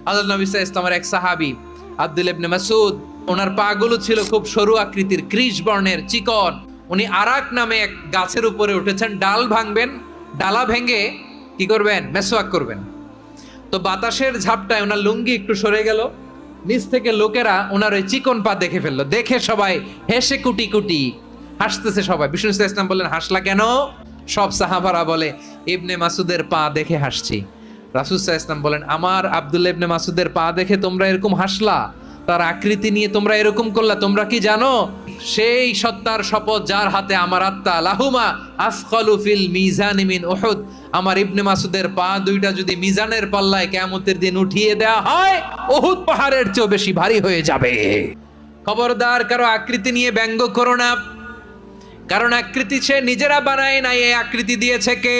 হযরত নবী সাল্লাল্লাহু আলাইহি ওয়াসাল্লামের এক সাহাবী আব্দুল্লাহ ইবনে মাসউদ, ওনার পা গুলো ছিল খুব সরু আকৃতির, কৃষ বর্ণের, চিকন। উনি আরাক নামে এক গাছের উপরে উঠেছেন, ডাল ভাঙবেন, ডালা ভেঙে কি করবেন? মেসওয়াক করবেন। তো বাতাসের ঝাপটায় ওনার লুঙ্গি একটু সরে গেল, নিচ থেকে লোকেরা ওনার ওই চিকন পা দেখে ফেললো। দেখে সবাই হেসে কুটি কুটি হাসতেছে সবাই। বিষ্ণু সাল্লাল্লাহু আলাইহি ওয়াসাল্লাম বললেন, হাসলা কেন? সব সাহাবারা বলে, ইবনে মাসুদের পা দেখে হাসছি। রাসূল সাল্লাল্লাহু আলাইহি ওয়াসাল্লাম বলেন, আমার আব্দুল্লাহ ইবনে মাসুদের পা দেখে তোমরা এরকম হাসলা, তার আকৃতি নিয়ে তোমরা এরকম করলা? তোমরা কি জানো সেই সত্তার শপথ যার হাতে আমার আত্মা, লাহুমা আসকালু ফিল মিজানি মিন উহুদ, আমার ইবনে মাসুদের পা দুইটা যদি মিজানের পাল্লায় কিয়ামতের দিন উঠিয়ে দেওয়া হয়, উহুদ পাহাড়ের চেয়েও বেশি ভারী হয়ে যাবে। খবরদার কারো আকৃতি নিয়ে ব্যঙ্গ করো না, কারণ আকৃতি সে নিজেরা বানায় নাই, এই আকৃতি দিয়েছে কে?